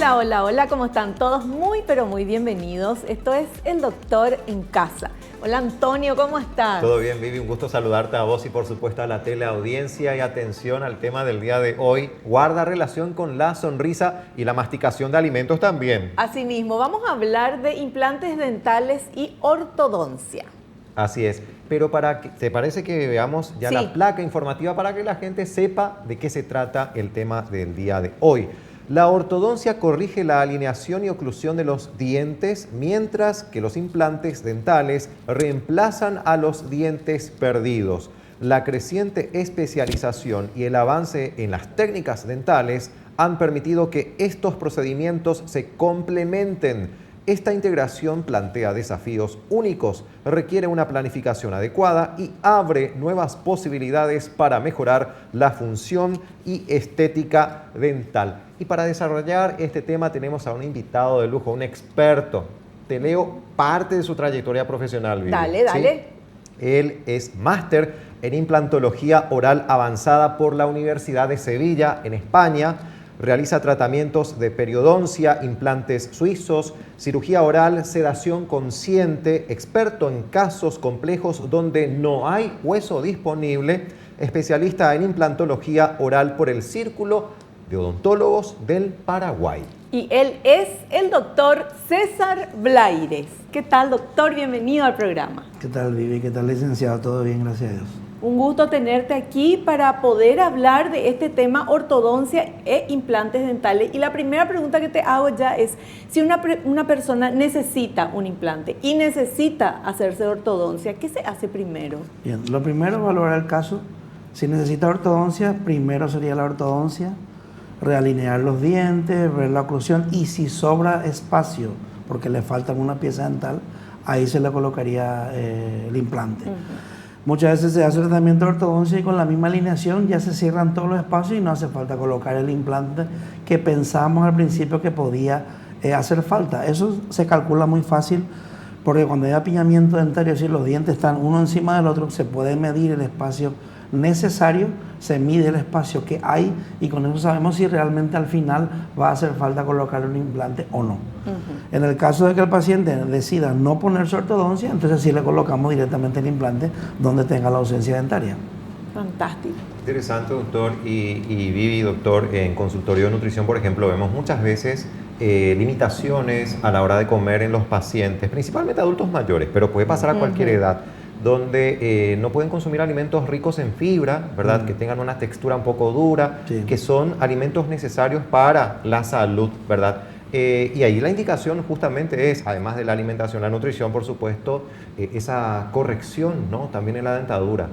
Hola, hola, hola, ¿cómo están todos? Muy, pero muy bienvenidos. Esto es El Doctor en Casa. Hola Antonio, ¿cómo estás? Todo bien, Vivi, un gusto saludarte a vos y por supuesto a la teleaudiencia, y atención al tema del día de hoy. Guarda relación con la sonrisa y la masticación de alimentos también. Asimismo, vamos a hablar de implantes dentales y ortodoncia. Así es, pero ¿te parece que veamos ya la placa informativa para que la gente sepa de qué se trata el tema del día de hoy? La ortodoncia corrige la alineación y oclusión de los dientes, mientras que los implantes dentales reemplazan a los dientes perdidos. La creciente especialización y el avance en las técnicas dentales han permitido que estos procedimientos se complementen. Esta integración plantea desafíos únicos, requiere una planificación adecuada y abre nuevas posibilidades para mejorar la función y estética dental. Y para desarrollar este tema tenemos a un invitado de lujo, un experto. Te leo parte de su trayectoria profesional, Vivi. Dale, dale. ¿Sí? Él es máster en implantología oral avanzada por la Universidad de Sevilla, en España. Realiza tratamientos de periodoncia, implantes suizos, cirugía oral, sedación consciente, experto en casos complejos donde no hay hueso disponible, especialista en implantología oral por el Círculo de Odontólogos del Paraguay. Y él es el doctor César Blaires. ¿Qué tal, doctor? Bienvenido al programa. ¿Qué tal, Vivi? ¿Qué tal, licenciado? Todo bien, gracias a Dios. Un gusto tenerte aquí para poder hablar de este tema ortodoncia e implantes dentales. Y la primera pregunta que te hago ya es, si una persona necesita un implante y necesita hacerse ortodoncia, ¿qué se hace primero? Bien, lo primero es valorar el caso. Si necesita ortodoncia, primero sería la ortodoncia, realinear los dientes, ver la oclusión, y si sobra espacio, porque le falta una pieza dental, ahí se le colocaría el implante. Muchas veces se hace el tratamiento de ortodoncia y con la misma alineación ya se cierran todos los espacios y no hace falta colocar el implante que pensamos al principio que podía hacer falta. Eso se calcula muy fácil porque cuando hay apiñamiento dentario, si los dientes están uno encima del otro, se puede medir el espacio necesario, se mide el espacio que hay y con eso sabemos si realmente al final va a hacer falta colocar un implante o no. En el caso de que el paciente decida no ponerse ortodoncia, entonces sí le colocamos directamente el implante donde tenga la ausencia dentaria. Fantástico. Interesante, doctor. Y Vivi, doctor, en consultorio de nutrición, por ejemplo, vemos muchas veces limitaciones a la hora de comer en los pacientes, principalmente adultos mayores, pero puede pasar a cualquier edad, donde no pueden consumir alimentos ricos en fibra, ¿verdad? Que tengan una textura un poco dura, que son alimentos necesarios para la salud, ¿verdad? Y ahí la indicación justamente es, además de la alimentación, la nutrición, por supuesto, esa corrección, ¿no? También en la dentadura.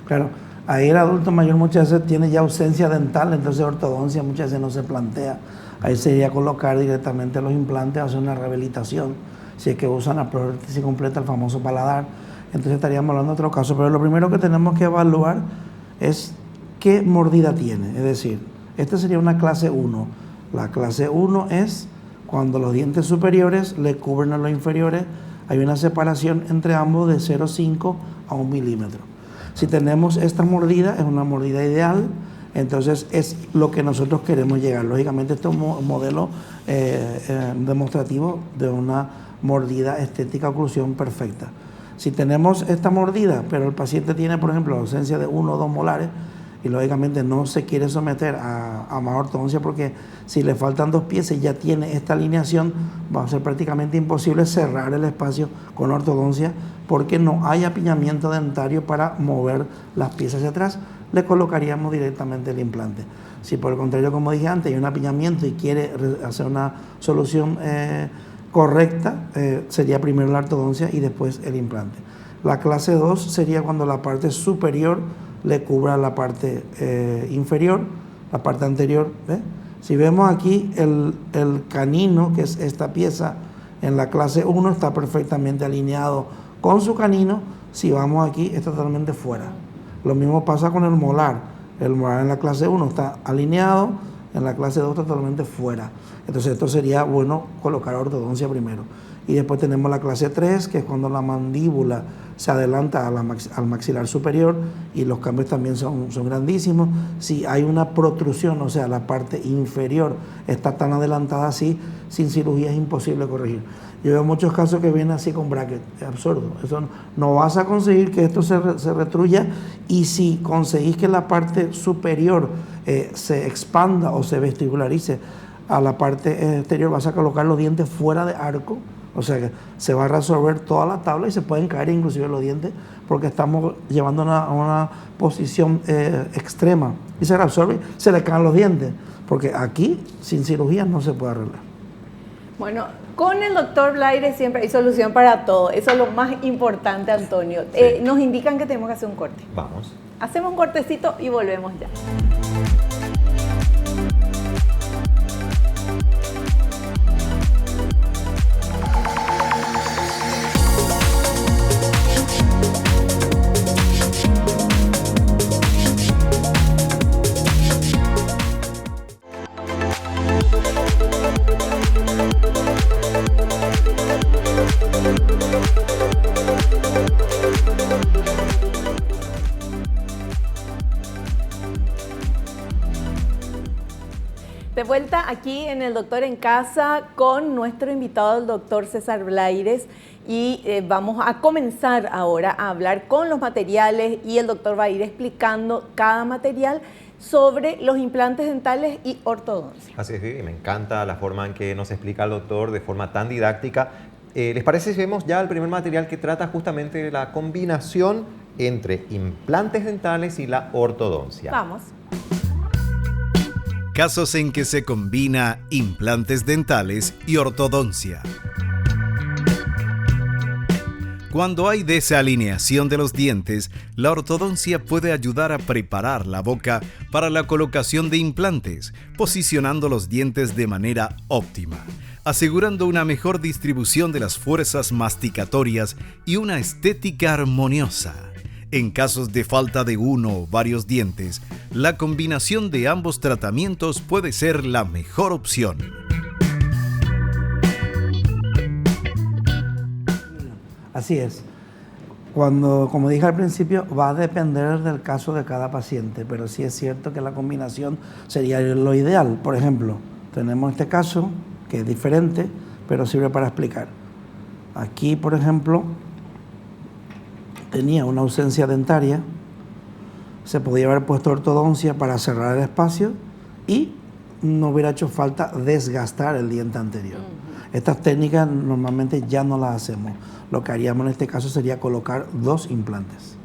Claro, ahí el adulto mayor muchas veces tiene ya ausencia dental, entonces ortodoncia muchas veces no se plantea. Ahí sería colocar directamente los implantes, hacer una rehabilitación, si es que usan la prótesis completa, el famoso paladar. Entonces estaríamos hablando de otro caso, pero lo primero que tenemos que evaluar es qué mordida tiene. Es decir, esta sería una clase 1. La clase 1 es cuando los dientes superiores le cubren a los inferiores, hay una separación entre ambos de 0,5 a 1 milímetro. Si tenemos esta mordida, es una mordida ideal, entonces es lo que nosotros queremos llegar. Lógicamente este es un modelo demostrativo de una mordida estética, oclusión perfecta. Si tenemos esta mordida, pero el paciente tiene, por ejemplo, la ausencia de 1 o 2 molares, y lógicamente no se quiere someter a más ortodoncia porque si le faltan 2 piezas y ya tiene esta alineación, va a ser prácticamente imposible cerrar el espacio con ortodoncia porque no hay apiñamiento dentario para mover las piezas hacia atrás, le colocaríamos directamente el implante. Si por el contrario, como dije antes, hay un apiñamiento y quiere hacer una solución correcta, sería primero la ortodoncia y después el implante. La clase 2 sería cuando la parte superior le cubra la parte inferior, la parte anterior. Si vemos aquí el canino, que es esta pieza, en la clase 1 está perfectamente alineado con su canino. Si vamos aquí, está totalmente fuera. Lo mismo pasa con el molar. El molar en la clase 1 está alineado, en la clase 2 está totalmente fuera. Entonces esto sería bueno colocar ortodoncia primero. Y después tenemos la clase 3, que es cuando la mandíbula se adelanta al maxilar superior y los cambios también son grandísimos. Si hay una protrusión, o sea, la parte inferior está tan adelantada así, sin cirugía es imposible corregir. Yo veo muchos casos que vienen así con bracket, es absurdo. Eso no vas a conseguir que esto se retruya, y si conseguís que la parte superior se expanda o se vestibularice a la parte exterior, vas a colocar los dientes fuera de arco, o sea que se va a resolver toda la tabla y se pueden caer inclusive los dientes porque estamos llevando a una posición extrema y se reabsorbe, se le caen los dientes, porque aquí sin cirugía no se puede arreglar. Bueno, con el doctor Blaires siempre hay solución para todo. Eso es lo más importante, Antonio. Sí. Nos indican que tenemos que hacer un corte. Vamos. Hacemos un cortecito y volvemos ya. De vuelta aquí en El Doctor en Casa con nuestro invitado, el doctor César Blaires, y vamos a comenzar ahora a hablar con los materiales y el doctor va a ir explicando cada material sobre los implantes dentales y ortodoncia. Así es, Vivi, me encanta la forma en que nos explica el doctor de forma tan didáctica. ¿Les parece si vemos ya el primer material que trata justamente de la combinación entre implantes dentales y la ortodoncia? Vamos. Casos en que se combina implantes dentales y ortodoncia. Cuando hay desalineación de los dientes, la ortodoncia puede ayudar a preparar la boca para la colocación de implantes, posicionando los dientes de manera óptima, asegurando una mejor distribución de las fuerzas masticatorias y una estética armoniosa. En casos de falta de uno o varios dientes, la combinación de ambos tratamientos puede ser la mejor opción. Así es. Como dije al principio, va a depender del caso de cada paciente, pero sí es cierto que la combinación sería lo ideal. Por ejemplo, tenemos este caso que es diferente, pero sirve para explicar. Aquí, por ejemplo, tenía una ausencia dentaria, se podía haber puesto ortodoncia para cerrar el espacio y no hubiera hecho falta desgastar el diente anterior. Estas técnicas normalmente ya no las hacemos. Lo que haríamos en este caso sería colocar 2 implantes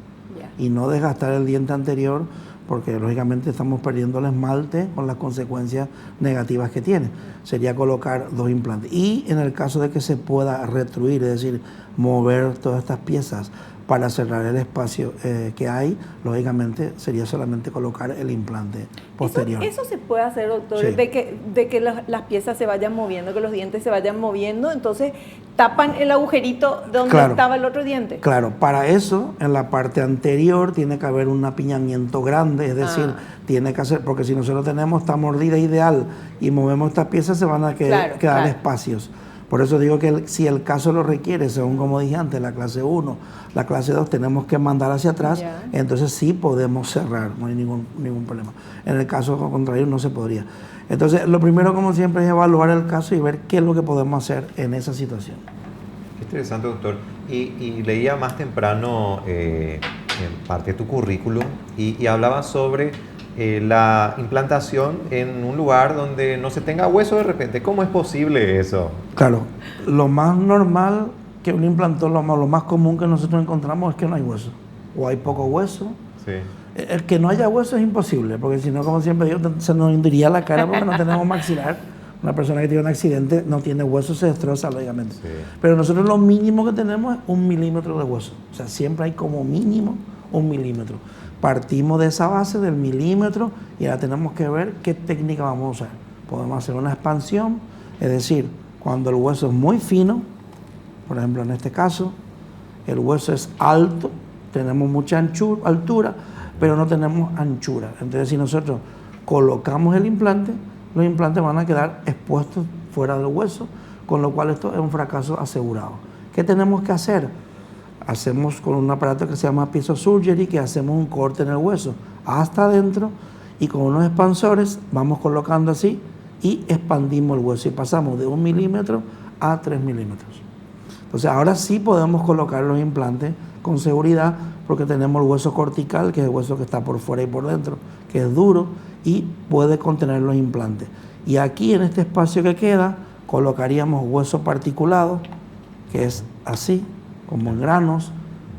y no desgastar el diente anterior, porque lógicamente estamos perdiendo el esmalte con las consecuencias negativas que tiene. Sería colocar 2 implantes. Y en el caso de que se pueda retruir, es decir, mover todas estas piezas para cerrar el espacio que hay, lógicamente sería solamente colocar el implante posterior. Eso se puede hacer, doctor, Sí. de que las piezas se vayan moviendo, que los dientes se vayan moviendo, entonces tapan el agujerito donde Claro. estaba el otro diente. Claro, para eso en la parte anterior tiene que haber un apiñamiento grande, es decir, tiene que hacer, porque si nosotros tenemos esta mordida ideal y movemos estas piezas, se van a quedar Claro. espacios. Por eso digo que si el caso lo requiere, según como dije antes, la clase 1, la clase 2, tenemos que mandar hacia atrás, entonces sí podemos cerrar, no hay ningún problema. En el caso contrario no se podría. Entonces, lo primero, como siempre, es evaluar el caso y ver qué es lo que podemos hacer en esa situación. Qué interesante, doctor. Y leía más temprano en parte de tu currículum y hablaba sobre la implantación en un lugar donde no se tenga hueso de repente. ¿Cómo es posible eso? Claro, lo más normal que un implantón, lo más común que nosotros encontramos es que no hay hueso, o hay poco hueso. Sí. El que no haya hueso es imposible, porque si no, como siempre digo, se nos hundiría la cara porque no tenemos maxilar. Una persona que tiene un accidente no tiene hueso, se destroza, lógicamente. Sí. Pero nosotros lo mínimo que tenemos es 1 milímetro de hueso. O sea, siempre hay como mínimo 1 milímetro. Partimos de esa base del milímetro y ahora tenemos que ver qué técnica vamos a usar. Podemos hacer una expansión, es decir, cuando el hueso es muy fino, por ejemplo en este caso, el hueso es alto, tenemos mucha altura, pero no tenemos anchura. Entonces, si nosotros colocamos el implante, los implantes van a quedar expuestos fuera del hueso, con lo cual esto es un fracaso asegurado. ¿Qué tenemos que hacer? Hacemos con un aparato que se llama Pisosurgery, que hacemos un corte en el hueso hasta adentro y con unos expansores vamos colocando así y expandimos el hueso y pasamos de 1 milímetro a 3 milímetros. Entonces ahora sí podemos colocar los implantes con seguridad porque tenemos el hueso cortical, que es el hueso que está por fuera y por dentro, que es duro y puede contener los implantes. Y aquí en este espacio que queda colocaríamos hueso particulado, que es así, como en granos,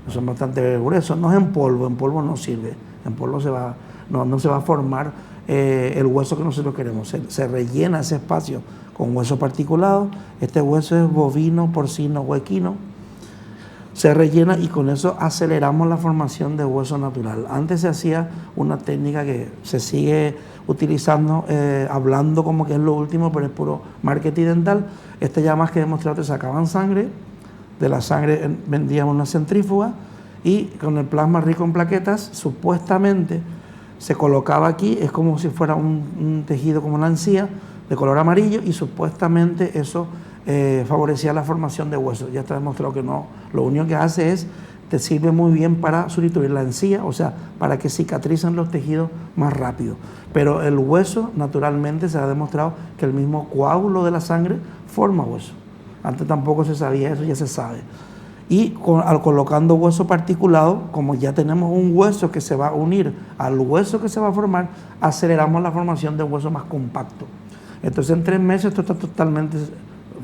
son bastante gruesos, no es en polvo no sirve, en polvo no se va a formar el hueso que nosotros queremos, se rellena ese espacio con hueso particulado. Este hueso es bovino, porcino o equino, se rellena y con eso aceleramos la formación de hueso natural. Antes se hacía una técnica que se sigue utilizando, hablando como que es lo último, pero es puro marketing dental. Ya más que demostrar, te sacaban sangre, de la sangre vendíamos una centrífuga y con el plasma rico en plaquetas, supuestamente se colocaba aquí, es como si fuera un tejido como una encía de color amarillo y supuestamente eso favorecía la formación de huesos. Ya está demostrado que no, lo único que hace es, te sirve muy bien para sustituir la encía, o sea, para que cicatricen los tejidos más rápido. Pero el hueso, naturalmente, se ha demostrado que el mismo coágulo de la sangre forma hueso. Antes tampoco se sabía eso, ya se sabe. Y colocando hueso particulado, como ya tenemos un hueso que se va a unir al hueso que se va a formar, aceleramos la formación de hueso más compacto. Entonces en 3 meses esto está totalmente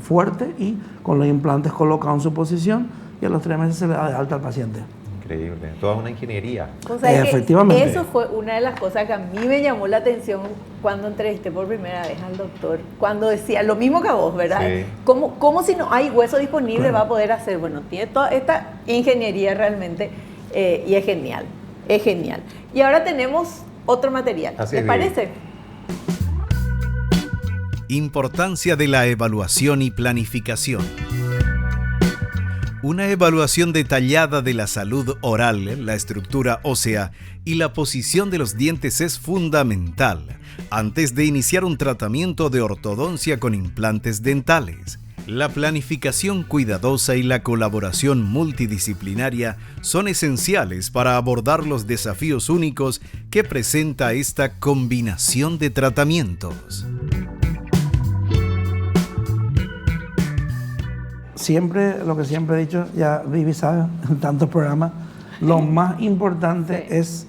fuerte y con los implantes colocados en su posición y a los 3 meses se le da de alta al paciente. Increíble, toda una ingeniería. O sea, efectivamente. Eso fue una de las cosas que a mí me llamó la atención cuando entrevisté por primera vez al doctor, cuando decía lo mismo que a vos, ¿verdad? Sí. ¿Cómo si no hay hueso disponible Claro. va a poder hacer? Bueno, tiene toda esta ingeniería realmente y es genial, es genial. Y ahora tenemos otro material, Así ¿les es. parece? Importancia de la evaluación y planificación. Una evaluación detallada de la salud oral, la estructura ósea y la posición de los dientes es fundamental antes de iniciar un tratamiento de ortodoncia con implantes dentales. La planificación cuidadosa y la colaboración multidisciplinaria son esenciales para abordar los desafíos únicos que presenta esta combinación de tratamientos. Siempre, lo que siempre he dicho, ya Vivi sabe, en tantos programas, lo más importante es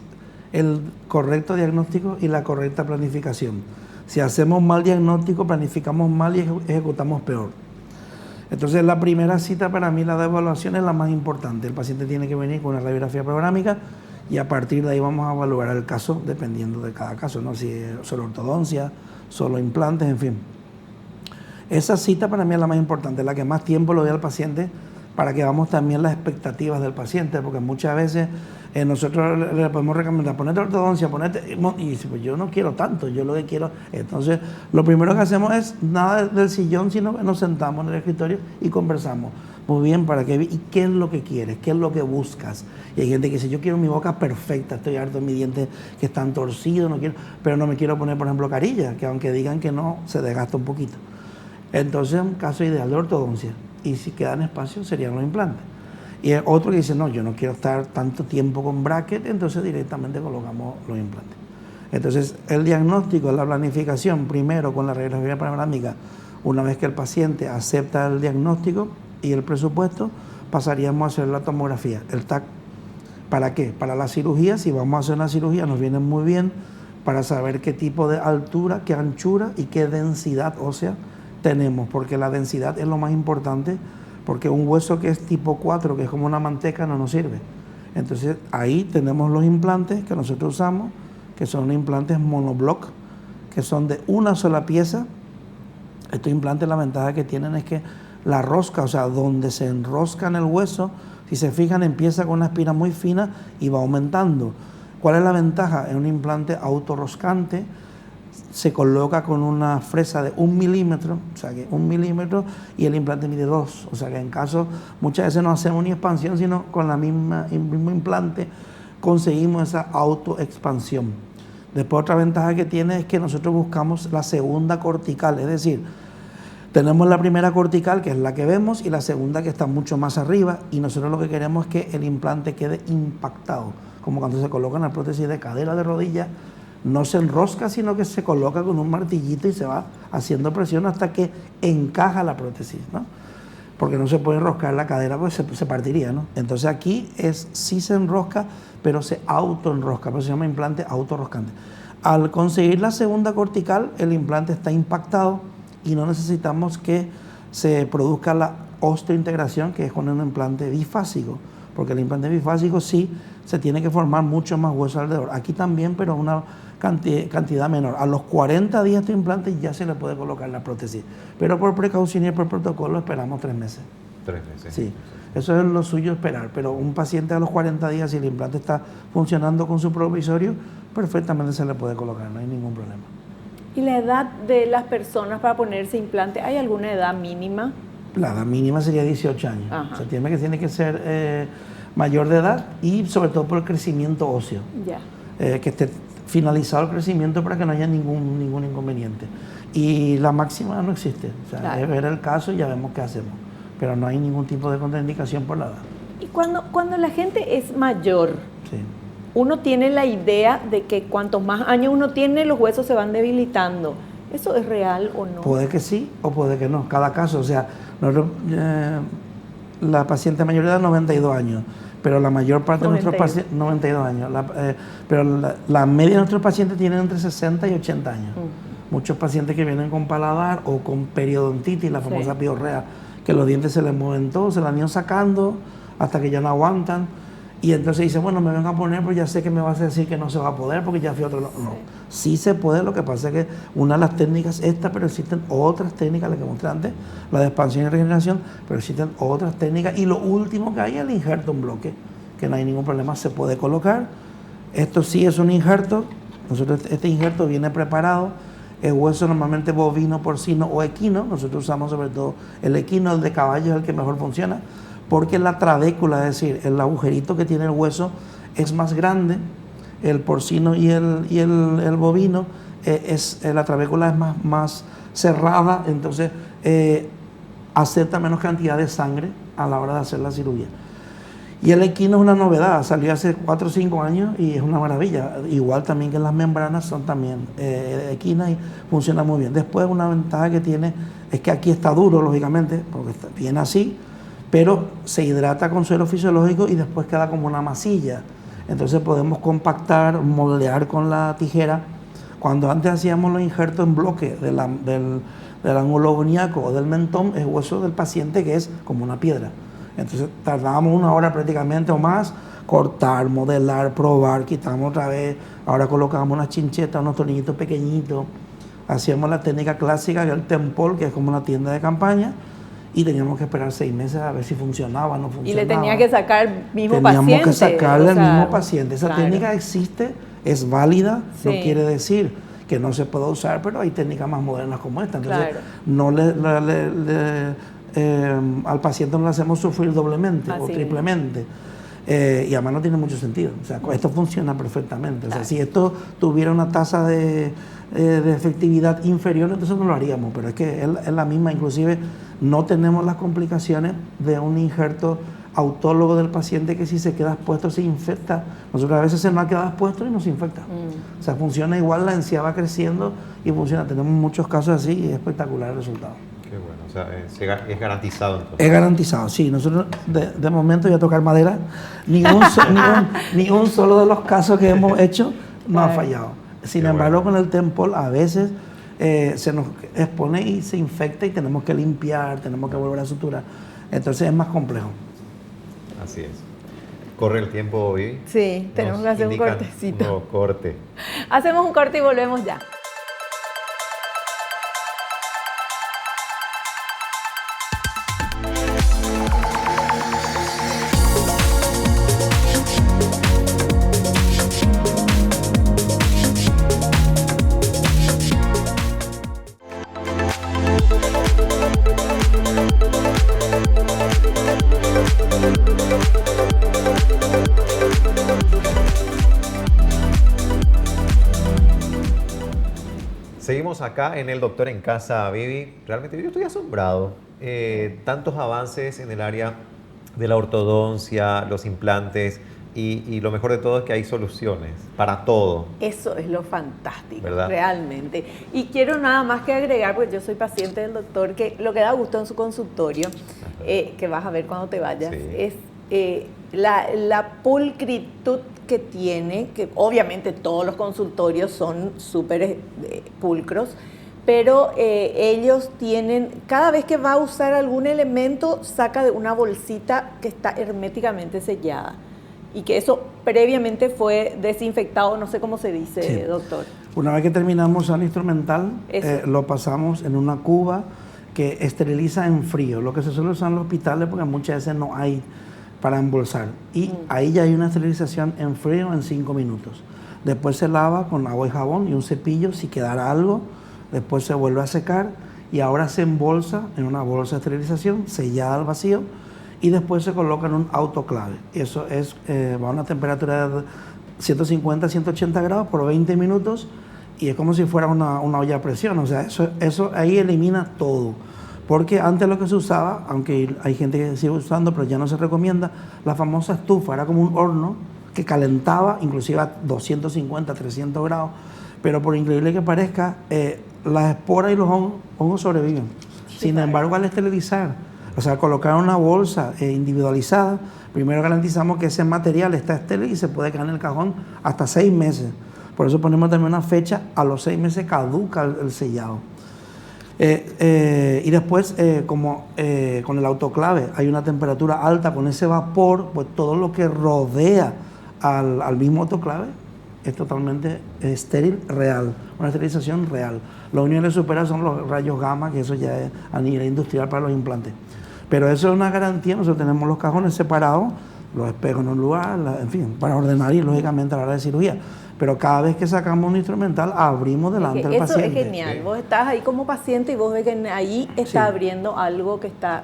el correcto diagnóstico y la correcta planificación. Si hacemos mal diagnóstico, planificamos mal y ejecutamos peor. Entonces la primera cita para mí, la de evaluación, es la más importante. El paciente tiene que venir con una radiografía panorámica y a partir de ahí vamos a evaluar el caso dependiendo de cada caso, ¿no? Si es solo ortodoncia, solo implantes, en fin. Esa cita para mí es la más importante, la que más tiempo le doy al paciente para que veamos también las expectativas del paciente, porque muchas veces nosotros le podemos recomendar, ponete ortodoncia, y dice, pues yo no quiero tanto, yo lo que quiero. Entonces, lo primero que hacemos es nada del sillón, sino que nos sentamos en el escritorio y conversamos. Muy bien, ¿para qué? ¿Y qué es lo que quieres? ¿Qué es lo que buscas? Y hay gente que dice, yo quiero mi boca perfecta, estoy harto de mis dientes que están torcidos, pero no me quiero poner, por ejemplo, carilla, que aunque digan que no, se desgasta un poquito. Entonces, un caso ideal de ortodoncia. Y si quedan espacios, serían los implantes. Y el otro que dice, no, yo no quiero estar tanto tiempo con bracket, entonces directamente colocamos los implantes. Entonces, el diagnóstico, la planificación, primero con la radiografía panorámica, una vez que el paciente acepta el diagnóstico y el presupuesto, pasaríamos a hacer la tomografía, el TAC. ¿Para qué? Para la cirugía, si vamos a hacer una cirugía, nos viene muy bien para saber qué tipo de altura, qué anchura y qué densidad ósea tenemos, porque la densidad es lo más importante, porque un hueso que es tipo 4, que es como una manteca, no nos sirve. Entonces ahí tenemos los implantes que nosotros usamos, que son implantes monoblock, que son de una sola pieza. Estos implantes, la ventaja que tienen es que la rosca, o sea, donde se enrosca en el hueso, si se fijan, empieza con una espina muy fina y va aumentando. ¿Cuál es la ventaja? En un implante autorroscante se coloca con una fresa de 1 milímetro, o sea que 1 milímetro, y el implante mide 2, o sea que en caso, muchas veces no hacemos ni expansión, sino con el mismo implante conseguimos esa autoexpansión. Después otra ventaja que tiene es que nosotros buscamos la segunda cortical, es decir, Tenemos la primera cortical, que es la que vemos, y la segunda que está mucho más arriba, y nosotros lo que queremos es que el implante quede impactado, como cuando se coloca una prótesis de cadera, de rodilla, no se enrosca, sino que se coloca con un martillito y se va haciendo presión hasta que encaja la prótesis, ¿no? Porque no se puede enroscar la cadera, pues se partiría, ¿no? Entonces aquí sí se enrosca, pero se autoenrosca, por eso se llama implante autorroscante. Al conseguir la segunda cortical, el implante está impactado y no necesitamos que se produzca la osteointegración, que es con un implante bifásico, porque el implante bifásico sí se tiene que formar mucho más hueso alrededor. Aquí también, pero una cantidad menor. A los 40 días de este implante ya se le puede colocar la prótesis, pero por precaución y por protocolo esperamos 3 meses. 3 meses. Sí, eso es lo suyo esperar, pero un paciente a los 40 días, si el implante está funcionando con su provisorio, perfectamente se le puede colocar, no hay ningún problema. ¿Y la edad de las personas para ponerse implante, hay alguna edad mínima? La edad mínima sería 18 años. Ajá. O sea, tiene que ser mayor de edad y sobre todo por el crecimiento óseo. Ya. Que esté finalizado el crecimiento para que no haya ningún inconveniente. Y la máxima no existe. O sea, claro, es ver el caso y ya vemos qué hacemos. Pero no hay ningún tipo de contraindicación por la edad. Y cuando la gente es mayor, Sí. uno tiene la idea de que cuantos más años uno tiene, los huesos se van debilitando. ¿Eso es real o no? Puede que sí o puede que no. Cada caso, o sea, nosotros, la paciente mayor de edad 92 años, pero la mayor parte de nuestros pacientes, 92 años, pero la media de nuestros pacientes tienen entre 60 y 80 años. Muchos pacientes que vienen con paladar o con periodontitis, la famosa piorrea, que los dientes se les mueven todos, se la han ido sacando hasta que ya no aguantan. Y entonces dice, bueno, me vengo a poner, pues ya sé que me vas a decir que no se va a poder porque ya fui a otro lado. No, sí se puede, lo que pasa es que una de las técnicas es esta, pero existen otras técnicas, las que mostré antes, la de expansión y regeneración, pero existen otras técnicas. Y lo último que hay es el injerto en bloque, que no hay ningún problema, se puede colocar. Esto sí es un injerto, nosotros este injerto viene preparado, es hueso normalmente bovino, porcino o equino, nosotros usamos sobre todo el equino, el de caballo es el que mejor funciona, porque la trabécula, es decir, el agujerito que tiene el hueso es más grande, el porcino y el bovino, la trabécula es más cerrada, entonces acepta menos cantidad de sangre a la hora de hacer la cirugía. Y el equino es una novedad, salió hace 4 o 5 años y es una maravilla, igual también que las membranas son también equinas y funciona muy bien. Después una ventaja que tiene es que aquí está duro, lógicamente, porque viene así, pero se hidrata con suero fisiológico y después queda como una masilla. Entonces podemos compactar, moldear con la tijera. Cuando antes hacíamos los injertos en bloque del ángulo boniaco o del mentón, es hueso del paciente que es como una piedra. Entonces tardábamos 1 hora prácticamente o más, cortar, modelar, probar, quitamos otra vez, ahora colocamos unas chinchetas, unos tornillitos pequeñitos. Hacíamos la técnica clásica, que es el tempol, que es como una tienda de campaña, y teníamos que esperar 6 meses a ver si funcionaba o no funcionaba. Y le tenía que sacar el mismo paciente. Teníamos que sacarle al mismo paciente. paciente. Esa claro. técnica existe, es válida, Sí. no quiere decir que no se pueda usar, pero hay técnicas más modernas como esta. Entonces, Claro. no al paciente no le hacemos sufrir doblemente o triplemente. Y además no tiene mucho sentido. O sea, esto funciona perfectamente. Claro. O sea, si esto tuviera una tasa de efectividad inferior, entonces no lo haríamos, pero es que es la misma. Inclusive no tenemos las complicaciones de un injerto autólogo del paciente, que si se queda expuesto se infecta. Nosotros a veces se nos ha quedado expuesto y nos infecta. O sea, funciona igual, la encía va creciendo y funciona. Tenemos muchos casos así y es espectacular el resultado. Qué bueno, o sea, es garantizado entonces. Es garantizado, sí. Nosotros de momento, voy a tocar madera, ni un solo de los casos que hemos hecho no ha fallado. Sin embargo, con el tempol a veces se nos expone y se infecta y tenemos que limpiar, tenemos que volver a suturar. Entonces es más complejo. Así es. ¿Corre el tiempo hoy? Sí, tenemos que hacer un cortecito. No, corte. Hacemos un corte y volvemos ya. Seguimos acá en El Doctor en Casa, Vivi. Realmente yo estoy asombrado. Tantos avances en el área de la ortodoncia, los implantes, y lo mejor de todo es que hay soluciones para todo. Eso es lo fantástico, ¿verdad? Realmente. Y quiero nada más que agregar, porque yo soy paciente del doctor, que lo que da gusto en su consultorio, que vas a ver cuando te vayas, Sí. es la pulcritud que tiene, que obviamente todos los consultorios son súper pulcros, pero ellos tienen, cada vez que va a usar algún elemento, saca de una bolsita que está herméticamente sellada. Y que eso previamente fue desinfectado, no sé cómo se dice, Sí. doctor. Una vez que terminamos el instrumental, Eso. lo pasamos en una cuba que esteriliza en frío, lo que se suele usar en los hospitales porque muchas veces no hay para embolsar. Y ahí ya hay una esterilización en frío en 5 minutos. Después se lava con agua y jabón y un cepillo si quedara algo. Después se vuelve a secar y ahora se embolsa en una bolsa de esterilización sellada al vacío y después se coloca en un autoclave. Eso es, va a una temperatura de 150 a 180 grados por 20 minutos y es como si fuera una olla a presión. O sea, eso ahí elimina todo. Porque antes lo que se usaba, aunque hay gente que sigue usando, pero ya no se recomienda, la famosa estufa era como un horno que calentaba inclusive a 250, 300 grados, pero por increíble que parezca, las esporas y los hongos sobreviven. Sin embargo, al esterilizar, o sea, colocar una bolsa individualizada, primero garantizamos que ese material está estéril y se puede quedar en el cajón hasta 6 meses. Por eso ponemos también una fecha, a los 6 meses caduca el sellado. Y después, como con el autoclave hay una temperatura alta, con ese vapor, pues todo lo que rodea al mismo autoclave es totalmente estéril, real, una esterilización real. Lo único que le supera son los rayos gamma, que eso ya es a nivel industrial para los implantes. Pero eso es una garantía, nosotros tenemos los cajones separados, los espejos en un lugar, en fin, para ordenar y lógicamente a la hora de cirugía. Pero cada vez que sacamos un instrumental, abrimos delante del paciente. Eso es genial. Vos estás ahí como paciente y vos ves que ahí está abriendo algo que está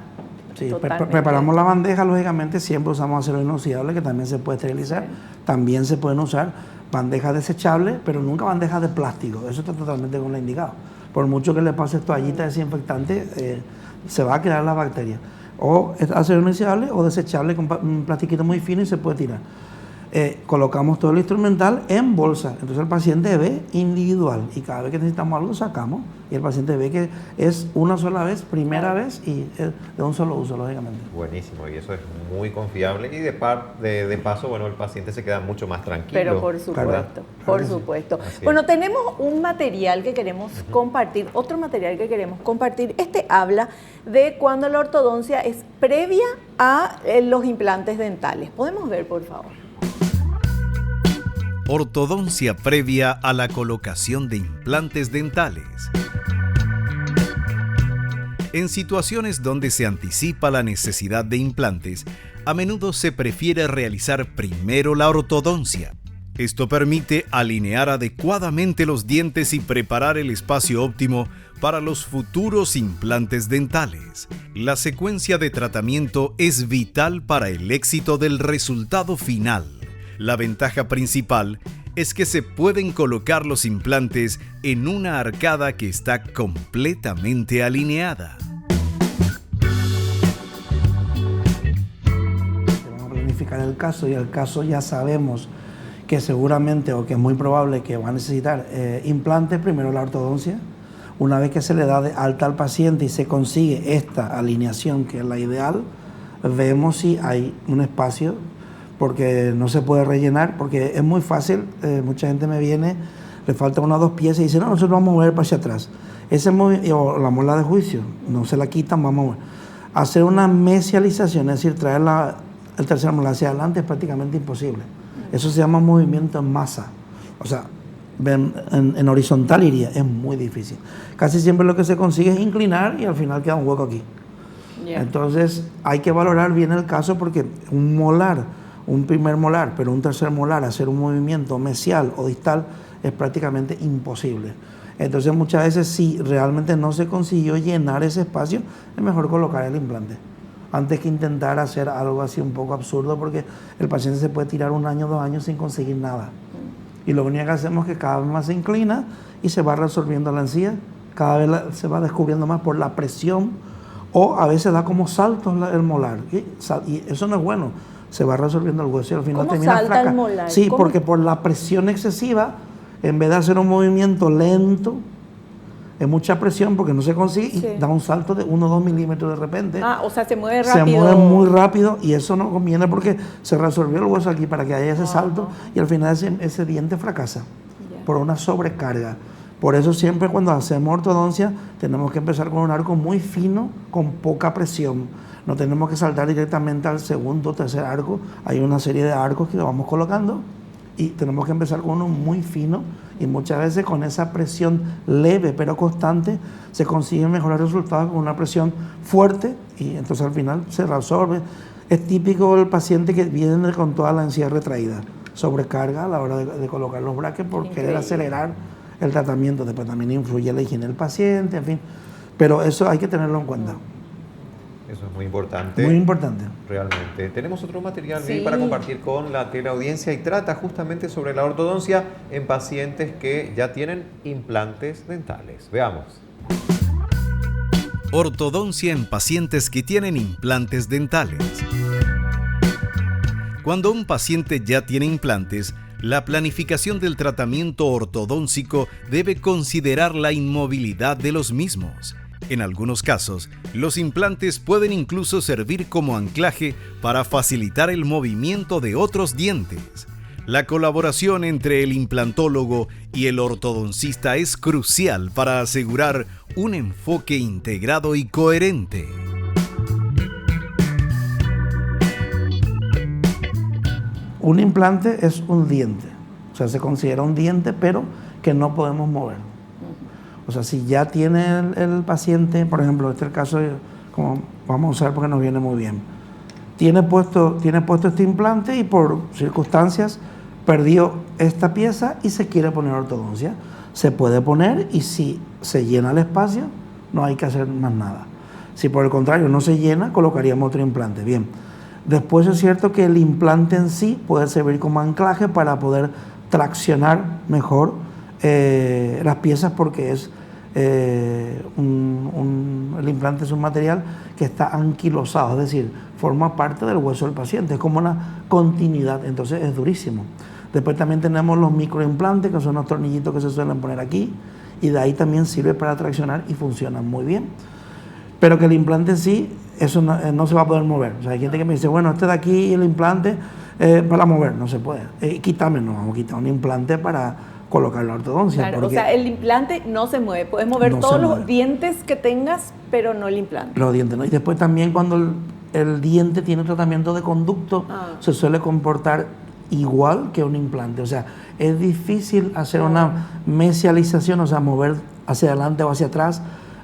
totalmente... Preparamos la bandeja, lógicamente siempre usamos acero inoxidable que también se puede esterilizar. También se pueden usar bandejas desechables, pero nunca bandejas de plástico. Eso está totalmente contraindicado. Por mucho que le pases toallita desinfectante, se va a quedar la bacteria. O es acero inoxidable o desechable con un plastiquito muy fino y se puede tirar. Colocamos todo el instrumental en bolsa, entonces el paciente ve individual y cada vez que necesitamos algo sacamos y el paciente ve que es una sola vez, primera vez y de un solo uso, lógicamente. Buenísimo, y eso es muy confiable y de paso, bueno, el paciente se queda mucho más tranquilo. Pero por supuesto, por supuesto. Bueno, tenemos un material que queremos compartir, otro material que queremos compartir. Este habla de cuando la ortodoncia es previa a los implantes dentales. ¿Podemos ver, por favor? Ortodoncia previa a la colocación de implantes dentales. En situaciones donde se anticipa la necesidad de implantes, a menudo se prefiere realizar primero la ortodoncia. Esto permite alinear adecuadamente los dientes y preparar el espacio óptimo para los futuros implantes dentales. La secuencia de tratamiento es vital para el éxito del resultado final. La ventaja principal es que se pueden colocar los implantes en una arcada que está completamente alineada. Vamos a planificar el caso y el caso ya sabemos que seguramente o que es muy probable que va a necesitar implantes, primero la ortodoncia. Una vez que se le da de alta al paciente y se consigue esta alineación que es la ideal, vemos si hay un espacio porque no se puede rellenar, porque es muy fácil, mucha gente me viene, le faltan 1 o 2 piezas y dice, no, nosotros vamos a mover para hacia atrás. O la muela de juicio, no se la quitan, vamos a mover. Hacer una mesialización, es decir, traer el tercer molar hacia adelante es prácticamente imposible. Eso se llama movimiento en masa. O sea, en horizontal iría, es muy difícil. Casi siempre lo que se consigue es inclinar y al final queda un hueco aquí. Yeah. Entonces hay que valorar bien el caso porque un molar, un primer molar, pero un tercer molar, hacer un movimiento mesial o distal es prácticamente imposible. Entonces muchas veces si realmente no se consiguió llenar ese espacio, es mejor colocar el implante antes que intentar hacer algo así un poco absurdo porque el paciente se puede tirar 1 año, 2 años sin conseguir nada. Y lo único que hacemos es que cada vez más se inclina y se va resolviendo la encía, cada vez se va descubriendo más por la presión, o a veces da como saltos el molar, y eso no es bueno, se va resolviendo el hueso y al final ¿Cómo termina salta el molar? Sí, ¿Cómo? porque por la presión excesiva, en vez de hacer un movimiento lento, es mucha presión porque no se consigue y da un salto de 1 o 2 milímetros de repente. Ah, o sea, se mueve rápido. Se mueve muy rápido y eso no conviene porque se resolvió el hueso aquí para que haya ese salto y al final ese diente fracasa por una sobrecarga. Por eso siempre cuando hacemos ortodoncia tenemos que empezar con un arco muy fino, con poca presión. No tenemos que saltar directamente al segundo o tercer arco. Hay una serie de arcos que lo vamos colocando y tenemos que empezar con uno muy fino y muchas veces con esa presión leve pero constante se consiguen mejores resultados con una presión fuerte y entonces al final se reabsorbe. Es típico el paciente que viene con toda la encía retraída, sobrecarga a la hora de colocar los brackets por querer acelerar el tratamiento. Después también influye la higiene del paciente, en fin, pero eso hay que tenerlo en cuenta. Eso es muy importante. Muy importante. Realmente. Tenemos otro material para compartir con la teleaudiencia y trata justamente sobre la ortodoncia en pacientes que ya tienen implantes dentales. Veamos. Ortodoncia en pacientes que tienen implantes dentales. Cuando un paciente ya tiene implantes, la planificación del tratamiento ortodóncico debe considerar la inmovilidad de los mismos. En algunos casos, los implantes pueden incluso servir como anclaje para facilitar el movimiento de otros dientes. La colaboración entre el implantólogo y el ortodoncista es crucial para asegurar un enfoque integrado y coherente. Un implante es un diente, o sea, se considera un diente, pero que no podemos mover. O sea, si ya tiene el paciente, por ejemplo, este es el caso, como vamos a usar porque nos viene muy bien, tiene puesto este implante y por circunstancias perdió esta pieza y se quiere poner ortodoncia. Se puede poner y si se llena el espacio, no hay que hacer más nada. Si por el contrario no se llena, colocaríamos otro implante. Bien. Después es cierto que el implante en sí puede servir como anclaje para poder traccionar mejor las piezas porque es el implante es un material que está anquilosado, es decir, forma parte del hueso del paciente, es como una continuidad, entonces es durísimo. Después también tenemos los microimplantes, que son los tornillitos que se suelen poner aquí, y de ahí también sirve para traccionar y funcionan muy bien. Pero que el implante en sí, eso no se va a poder mover. O sea, hay gente que me dice, bueno, este de aquí, el implante, para mover, no se puede. Quítame, no, vamos a quitar un implante para colocar la ortodoncia. Claro, o sea, el implante no se mueve. Puedes mover todos los dientes que tengas, pero no el implante. Los dientes, ¿no? Y después también cuando el diente tiene tratamiento de conducto, se suele comportar igual que un implante. O sea, es difícil hacer una mesialización, o sea, mover hacia adelante o hacia atrás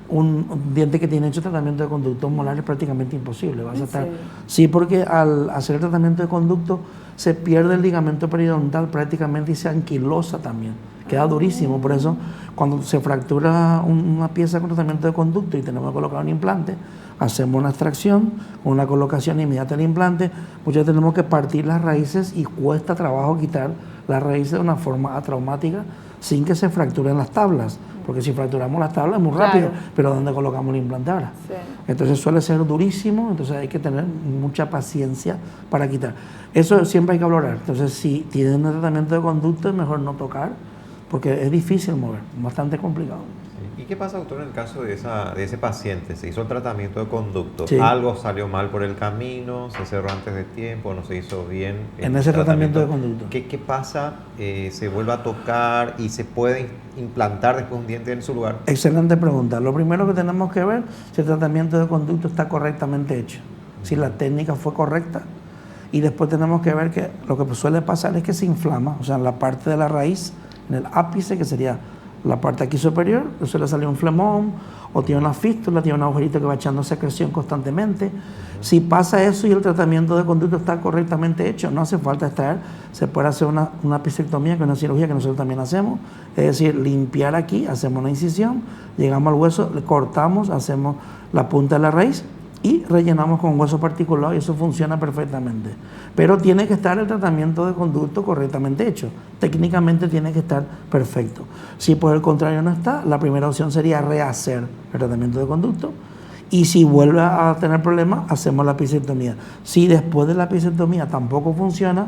un diente que tiene hecho tratamiento de conducto molar es prácticamente imposible. Vas a estar, sí, porque al hacer el tratamiento de conducto se pierde el ligamento periodontal prácticamente y se anquilosa también. Queda durísimo. Por eso, cuando se fractura una pieza con tratamiento de conducto y tenemos que colocar un implante, hacemos una extracción con una colocación inmediata del implante. Muchas veces tenemos que partir las raíces y cuesta trabajo quitar las raíces de una forma atraumática sin que se fracturen las tablas. Porque si fracturamos las tablas es muy rápido, pero ¿dónde colocamos el implante ahora? Sí. Entonces suele ser durísimo, entonces hay que tener mucha paciencia para quitar. Eso siempre hay que valorar. Entonces si tienen un tratamiento de conducto es mejor no tocar, porque es difícil mover, bastante complicado. ¿Y qué pasa, doctor, en el caso de ese paciente? Se hizo el tratamiento de conducto, sí. Algo salió mal por el camino, se cerró antes de tiempo, no se hizo bien. En ese tratamiento de conducto. ¿Qué pasa? ¿Se vuelve a tocar y se puede implantar después un diente en su lugar? Excelente pregunta. Lo primero que tenemos que ver si el tratamiento de conducto está correctamente hecho, si la técnica fue correcta. Y después tenemos que ver que lo que suele pasar es que se inflama, o sea, en la parte de la raíz, en el ápice, que sería la parte aquí superior, suele salir un flemón, o tiene una fístula, tiene un agujerito que va echando secreción constantemente. Si pasa eso y el tratamiento de conducto está correctamente hecho, no hace falta extraer, se puede hacer una apicectomía, que es una cirugía que nosotros también hacemos, es decir, limpiar aquí, hacemos una incisión, llegamos al hueso, le cortamos, hacemos la punta de la raíz y rellenamos con hueso particulado y eso funciona perfectamente. Pero tiene que estar el tratamiento de conducto correctamente hecho. Técnicamente tiene que estar perfecto. Si por el contrario no está, la primera opción sería rehacer el tratamiento de conducto. Y si vuelve a tener problemas, hacemos la episiotomía. Si después de la episiotomía tampoco funciona,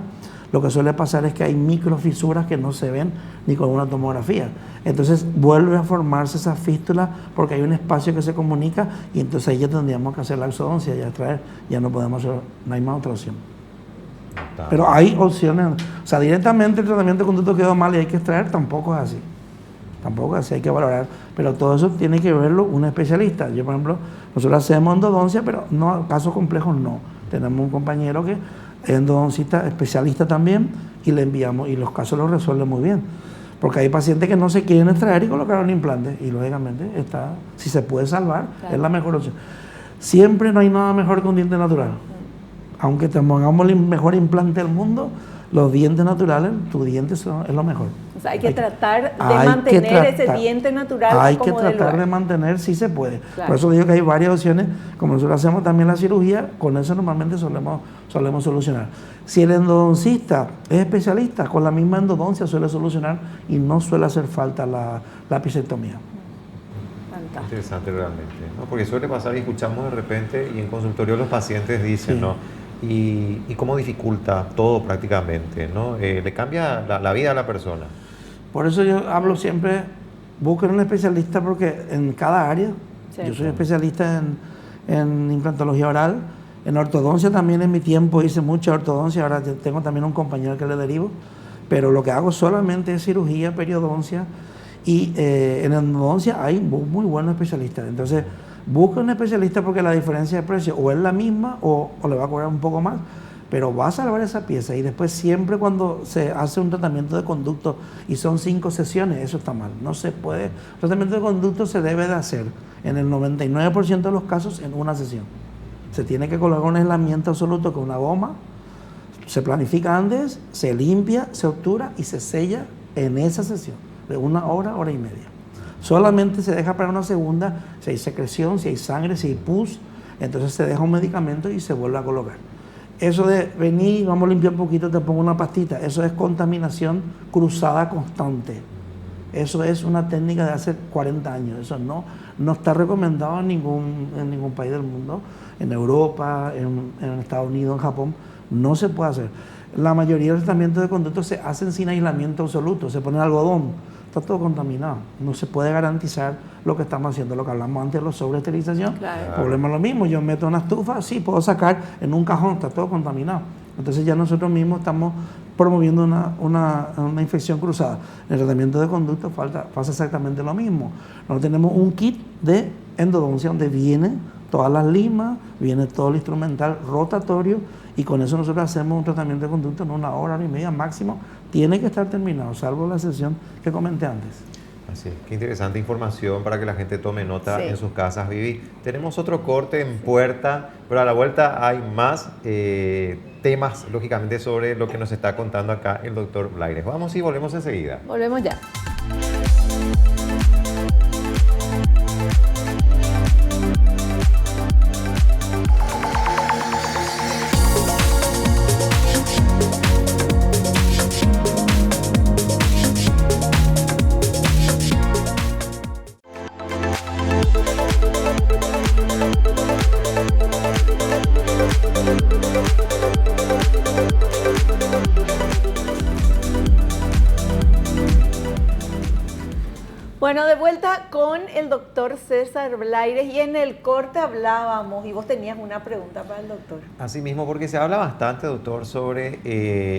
lo que suele pasar es que hay microfisuras que no se ven ni con una tomografía. Entonces vuelve a formarse esa fístula porque hay un espacio que se comunica y entonces ahí ya tendríamos que hacer la exodoncia y extraer. Ya no podemos hacer, no hay más otra opción. Pero hay opciones. O sea, directamente el tratamiento de conducto quedó mal y hay que extraer, tampoco es así. Tampoco es así, hay que valorar. Pero todo eso tiene que verlo un especialista. Yo, por ejemplo, nosotros hacemos endodoncia, pero no, casos complejos no. Tenemos un compañero que es endodoncista, especialista también, y le enviamos, y los casos los resuelve muy bien. Porque hay pacientes que no se quieren extraer y colocar un implante, y lógicamente está, si se puede salvar, claro, es la mejor opción. Siempre no hay nada mejor que un diente natural. Aunque te pongamos el mejor implante del mundo, los dientes naturales, tus dientes es lo mejor. O sea, hay que tratar de mantener ese diente natural. Hay que tratar de mantener, si se puede. Claro. Por eso digo que hay varias opciones. Como nosotros hacemos también la cirugía, con eso normalmente solemos solucionar. Si el endodoncista es especialista, con la misma endodoncia suele solucionar y no suele hacer falta la episiotomía. Interesante realmente, ¿no? Porque suele pasar y escuchamos de repente y en consultorio los pacientes dicen, sí, ¿no? Y cómo dificulta todo prácticamente, ¿no? Le cambia la vida a la persona. Por eso yo hablo siempre, busquen un especialista porque en cada área, sí, yo soy especialista en implantología oral, en ortodoncia también en mi tiempo hice mucha ortodoncia, ahora tengo también un compañero que le derivo, pero lo que hago solamente es cirugía, periodoncia y en endodoncia hay muy buenos especialistas. Entonces, busca un especialista porque la diferencia de precio o es la misma o le va a cobrar un poco más, pero va a salvar esa pieza. Y después siempre cuando se hace un tratamiento de conducto y son 5 sesiones, eso está mal. No se puede. El tratamiento de conducto se debe de hacer en el 99% de los casos en una sesión. Se tiene que colocar un aislamiento absoluto con una goma, se planifica antes, se limpia, se obtura y se sella en esa sesión de 1 hora, hora y media. Solamente se deja para una segunda, si hay secreción, si hay sangre, si hay pus, entonces se deja un medicamento y se vuelve a colocar. Eso de venir, vamos a limpiar un poquito, te pongo una pastita, eso es contaminación cruzada constante. Eso es una técnica de hace 40 años, eso no está recomendado en ningún país del mundo, en Europa, en Estados Unidos, en Japón, no se puede hacer. La mayoría de los tratamientos de conducto se hacen sin aislamiento absoluto, se pone algodón. Está todo contaminado. No se puede garantizar lo que estamos haciendo, lo que hablamos antes de la sobreesterilización. Claro. El problema es lo mismo. Yo meto una estufa, sí, puedo sacar en un cajón, está todo contaminado. Entonces ya nosotros mismos estamos promoviendo una infección cruzada. En el tratamiento de conducto pasa exactamente lo mismo. Nosotros tenemos un kit de endodoncia donde vienen todas las limas, viene todo el instrumental rotatorio y con eso nosotros hacemos un tratamiento de conducto en 1 hora, hora y media máximo. Tiene que estar terminado, salvo la sesión que comenté antes. Así es, qué interesante información para que la gente tome nota, sí, en sus casas, Vivi. Tenemos otro corte en puerta, pero a la vuelta hay más temas, lógicamente, sobre lo que nos está contando acá el doctor Blaires. Vamos y volvemos enseguida. Volvemos ya. Bueno, de vuelta con el doctor César Blaires y en el corte hablábamos y vos tenías una pregunta para el doctor. Así mismo, porque se habla bastante, doctor, sobre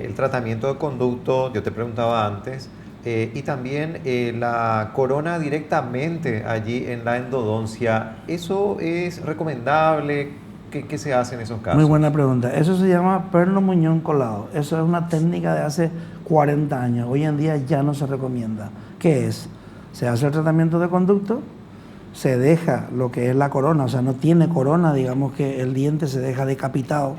el tratamiento de conducto, yo te preguntaba antes, y también la corona directamente allí en la endodoncia. ¿Eso es recomendable? ¿Qué se hace en esos casos? Muy buena pregunta. Eso se llama perno muñón colado. Eso es una técnica de hace 40 años. Hoy en día ya no se recomienda. ¿Qué es? Se hace el tratamiento de conducto, se deja lo que es la corona, o sea, no tiene corona, digamos que el diente se deja decapitado,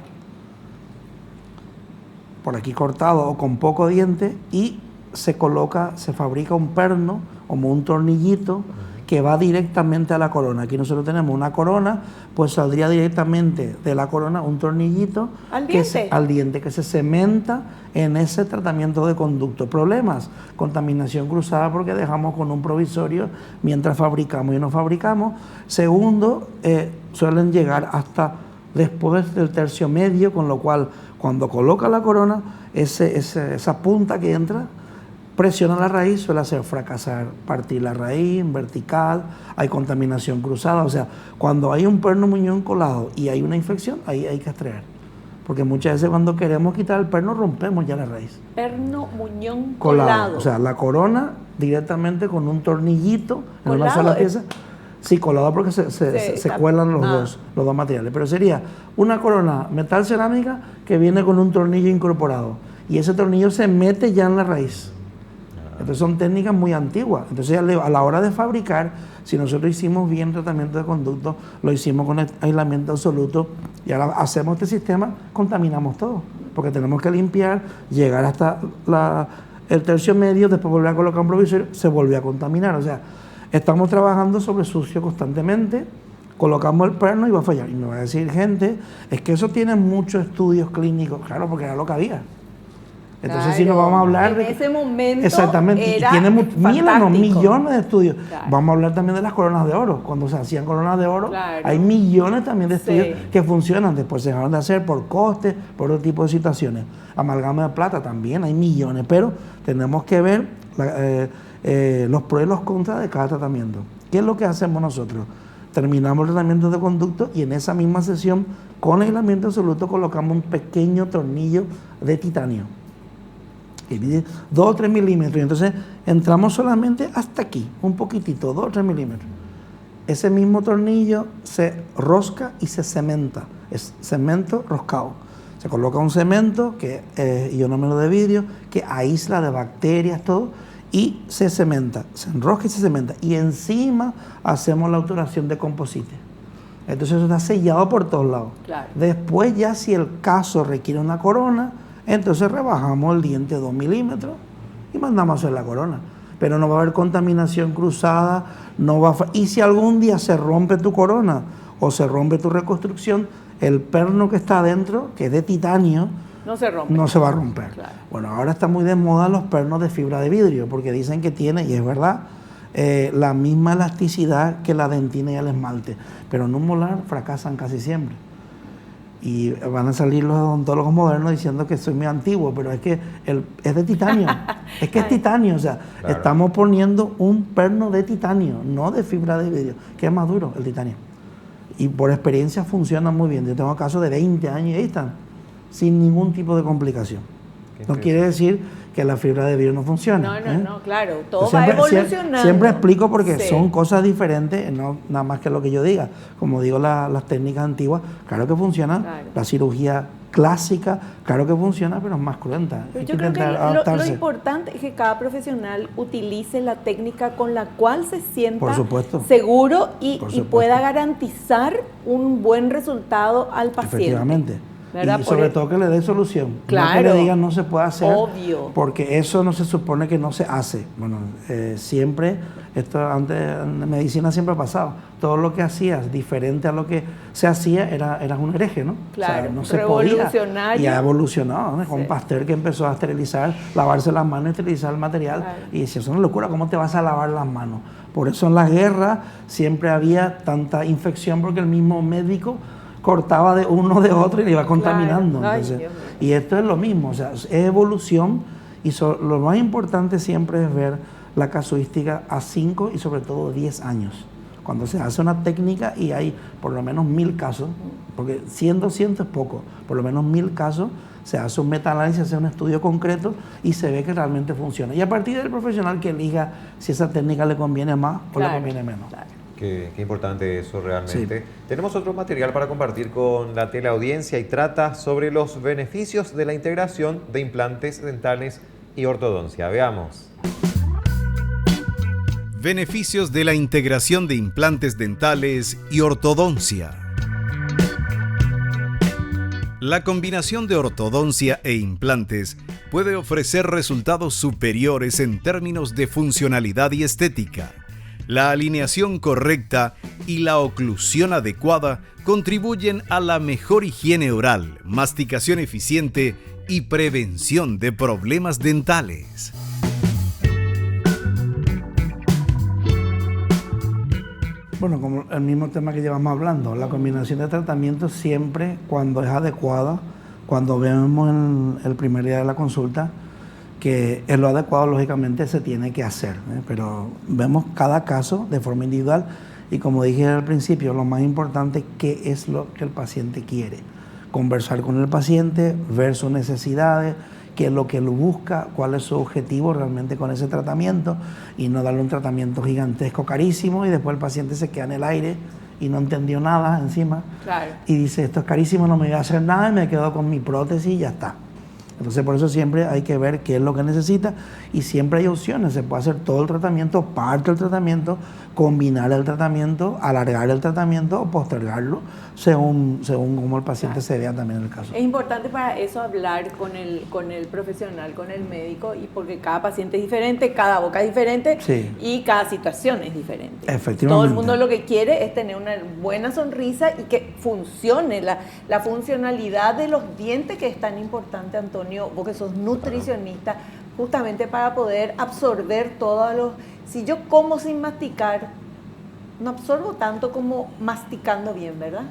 por aquí cortado o con poco diente, y se fabrica un perno, como un tornillito, que va directamente a la corona. Aquí nosotros tenemos una corona, pues saldría directamente de la corona un tornillito al diente que se cementa en ese tratamiento de conducto. Problemas, contaminación cruzada porque dejamos con un provisorio mientras fabricamos y no fabricamos. Segundo, suelen llegar hasta después del tercio medio, con lo cual cuando coloca la corona, esa punta que entra, presiona la raíz, suele hacer fracasar, partir la raíz en vertical, hay contaminación cruzada. O sea, cuando hay un perno muñón colado y hay una infección, ahí hay que extraer. Porque muchas veces cuando queremos quitar el perno, rompemos ya la raíz. Perno muñón colado. O sea, la corona directamente con un tornillito en una sola pieza. Sí, colado porque se cuelan los dos materiales. Pero sería una corona metal cerámica que viene con un tornillo incorporado. Y ese tornillo se mete ya en la raíz. Entonces son técnicas muy antiguas. Entonces a la hora de fabricar, si nosotros hicimos bien tratamiento de conducto, lo hicimos con aislamiento absoluto y ahora hacemos este sistema, contaminamos todo. Porque tenemos que limpiar, llegar hasta el tercio medio, después volver a colocar un provisorio, se vuelve a contaminar. O sea, estamos trabajando sobre sucio constantemente, colocamos el perno y va a fallar. Y me va a decir gente, es que eso tiene muchos estudios clínicos. Claro, porque era lo que había. Entonces, claro, si nos vamos a hablar en ese momento exactamente, era tiene millones de estudios. Claro. Vamos a hablar también de las coronas de oro. Cuando se hacían coronas de oro, claro, hay millones también de estudios que funcionan. Después se dejaron de hacer por costes, por otro tipo de situaciones. Amalgama de plata también, hay millones. Pero tenemos que ver los pros y los contras de cada tratamiento. ¿Qué es lo que hacemos nosotros? Terminamos el tratamiento de conducto y en esa misma sesión, con aislamiento absoluto, colocamos un pequeño tornillo de titanio que mide 2 o 3 milímetros, y entonces entramos solamente hasta aquí, un poquitito, 2 o 3 milímetros. Ese mismo tornillo se rosca y se cementa, es cemento roscado. Se coloca un cemento, que es ionómero de vidrio, que aísla de bacterias, todo, y se cementa, se enrosca y se cementa, y encima hacemos la obturación de composite. Entonces eso está sellado por todos lados. Claro. Después ya si el caso requiere una corona, entonces rebajamos el diente 2 milímetros y mandamos a hacer la corona. Pero no va a haber contaminación cruzada, y si algún día se rompe tu corona o se rompe tu reconstrucción, el perno que está adentro, que es de titanio, no se va a romper. Claro. Bueno, ahora está muy de moda los pernos de fibra de vidrio, porque dicen que tiene, y es verdad, la misma elasticidad que la dentina y el esmalte, pero en un molar fracasan casi siempre. Y van a salir los odontólogos modernos diciendo que soy muy antiguo, pero es que es de titanio. Es que es titanio, o sea, claro, estamos poniendo un perno de titanio, no de fibra de vidrio, que es más duro el titanio. Y por experiencia funciona muy bien. Yo tengo casos de 20 años y ahí están, sin ningún tipo de complicación. No quiere decir que la fibra de vidrio no funciona. No, claro, todo va evolucionando. Siempre explico porque son cosas diferentes, no nada más que lo que yo diga. Como digo, las técnicas antiguas, claro que funcionan. Claro. La cirugía clásica, claro que funciona, pero es más cruenta. Yo creo que lo importante es que cada profesional utilice la técnica con la cual se sienta seguro y pueda garantizar un buen resultado al paciente. Efectivamente. ¿verdad? Y sobre todo que le dé solución. Claro. No que le digan no se puede hacer. Obvio. Porque eso no se supone que no se hace. Bueno, siempre, esto antes en medicina siempre ha pasado. Todo lo que hacías diferente a lo que se hacía eras un hereje, ¿no? Claro, o sea, no se revolucionario. Podía. Y ha evolucionado, ¿no? Con Pasteur que empezó a esterilizar, lavarse las manos, esterilizar el material. Claro. Y decía, eso es una locura, ¿cómo te vas a lavar las manos? Por eso en las guerras siempre había tanta infección porque el mismo médico cortaba de uno de otro y le iba contaminando. Claro. Entonces, y esto es lo mismo, o sea, es evolución y lo más importante siempre es ver la casuística a 5 y sobre todo 10 años. Cuando se hace una técnica y hay por lo menos 1000 casos, porque 100, 200 es poco, por lo menos 1000 casos, se hace un meta-análisis, se hace un estudio concreto y se ve que realmente funciona. Y a partir del profesional que elija si esa técnica le conviene más o le conviene menos. Claro. Qué importante eso realmente. Sí. Tenemos otro material para compartir con la teleaudiencia y trata sobre los beneficios de la integración de implantes dentales y ortodoncia. Veamos. Beneficios de la integración de implantes dentales y ortodoncia. La combinación de ortodoncia e implantes puede ofrecer resultados superiores en términos de funcionalidad y estética. La alineación correcta y la oclusión adecuada contribuyen a la mejor higiene oral, masticación eficiente y prevención de problemas dentales. Bueno, como el mismo tema que llevamos hablando, la combinación de tratamientos siempre, cuando es adecuada, cuando vemos en el primer día de la consulta, que es lo adecuado, lógicamente se tiene que hacer, pero vemos cada caso de forma individual y como dije al principio, lo más importante es qué es lo que el paciente quiere. Conversar con el paciente, ver sus necesidades, qué es lo que él busca, cuál es su objetivo realmente con ese tratamiento y no darle un tratamiento gigantesco, carísimo y después el paciente se queda en el aire y no entendió nada encima. Claro. Y dice, esto es carísimo, no me voy a hacer nada y me quedo con mi prótesis y ya está. Entonces por eso siempre hay que ver qué es lo que necesita y siempre hay opciones, se puede hacer todo el tratamiento, parte del tratamiento, combinar el tratamiento, alargar el tratamiento o postergarlo según como el paciente se vea también en el caso. Es importante para eso hablar con el profesional, con el médico, y porque cada paciente es diferente, cada boca es diferente sí. Y cada situación es diferente. Efectivamente. Todo el mundo lo que quiere es tener una buena sonrisa y que funcione la funcionalidad de los dientes, que es tan importante, Antonio, vos que sos nutricionista, justamente para poder absorber todos los... Si yo como sin masticar, no absorbo tanto como masticando bien, ¿verdad?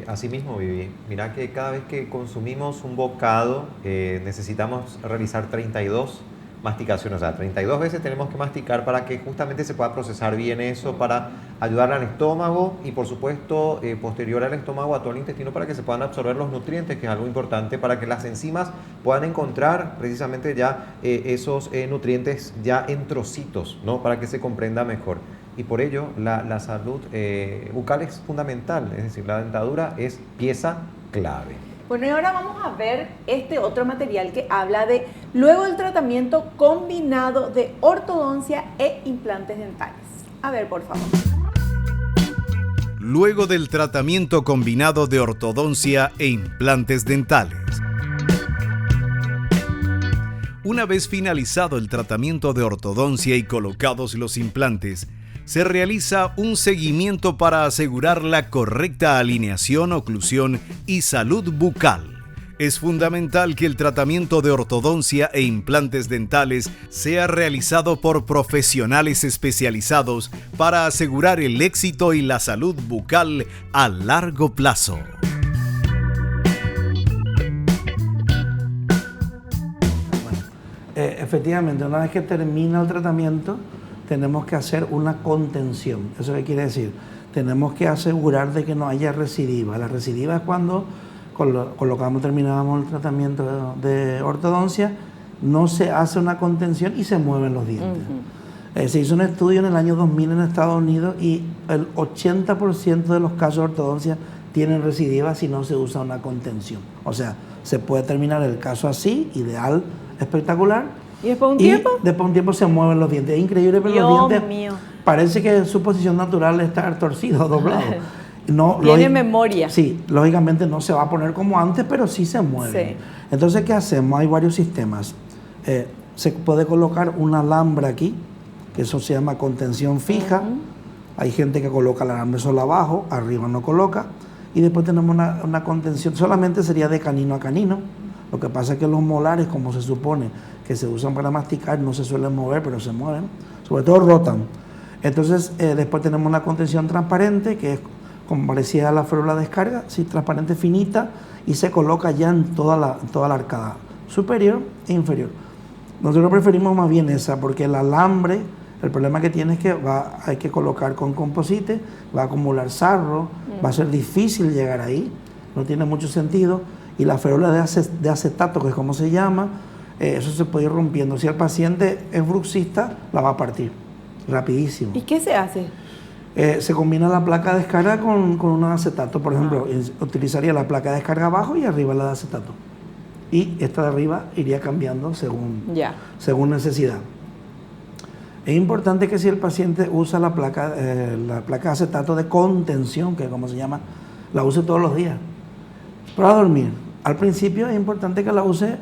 Así mismo, Vivi. Mira que cada vez que consumimos un bocado necesitamos realizar 32 masticaciones, o sea, 32 veces tenemos que masticar para que justamente se pueda procesar bien eso, para ayudar al estómago y por supuesto posterior al estómago a todo el intestino para que se puedan absorber los nutrientes, que es algo importante para que las enzimas puedan encontrar precisamente ya esos nutrientes ya en trocitos, ¿no? Para que se comprenda mejor. Y por ello la salud bucal es fundamental, es decir, la dentadura es pieza clave. Bueno, y ahora vamos a ver este otro material que habla de luego del tratamiento combinado de ortodoncia e implantes dentales. A ver, por favor. Luego del tratamiento combinado de ortodoncia e implantes dentales. Una vez finalizado el tratamiento de ortodoncia y colocados los implantes, se realiza un seguimiento para asegurar la correcta alineación, oclusión y salud bucal. Es fundamental que el tratamiento de ortodoncia e implantes dentales sea realizado por profesionales especializados para asegurar el éxito y la salud bucal a largo plazo. Efectivamente, una vez que termina el tratamiento, tenemos que hacer una contención. ¿Eso qué quiere decir? Tenemos que asegurar de que no haya recidiva. La recidiva es cuando terminamos el tratamiento de ortodoncia, no se hace una contención y se mueven los dientes. Se hizo un estudio en el año 2000 en Estados Unidos y el 80% de los casos de ortodoncia tienen recidiva si no se usa una contención. O sea, se puede terminar el caso así, ideal, espectacular. ¿Y después de un tiempo? Después de un tiempo se mueven los dientes. Es increíble, pero los dientes mío. Parece que su posición natural es estar torcido, doblado. No, tiene memoria. Sí, lógicamente no se va a poner como antes, pero sí se mueve. Sí. Entonces, ¿qué hacemos? Hay varios sistemas. Se puede colocar un alambre aquí, que eso se llama contención fija. Hay gente que coloca el alambre solo abajo, arriba no coloca. Y después tenemos una contención, solamente sería de canino a canino. Lo que pasa es que los molares, como se supone que se usan para masticar, no se suelen mover, pero se mueven, sobre todo rotan. Entonces, después tenemos una contención transparente, que es como parecida a la férula de descarga, sí, transparente finita, y se coloca ya en toda la arcada, superior e inferior. Nosotros preferimos más bien esa, porque el alambre, el problema que tiene es que hay que colocar con composite, va a acumular sarro, va a ser difícil llegar ahí, no tiene mucho sentido. Y la férula de acetato, que es como se llama, eso se puede ir rompiendo. Si el paciente es bruxista, la va a partir rapidísimo. ¿Y qué se hace? Se combina la placa de descarga con un acetato. Por ejemplo, utilizaría la placa de descarga abajo y arriba la de acetato. Y esta de arriba iría cambiando según necesidad. Es importante que si el paciente usa la placa de acetato de contención, que es como se llama, la use todos los días. Para dormir, al principio es importante que la use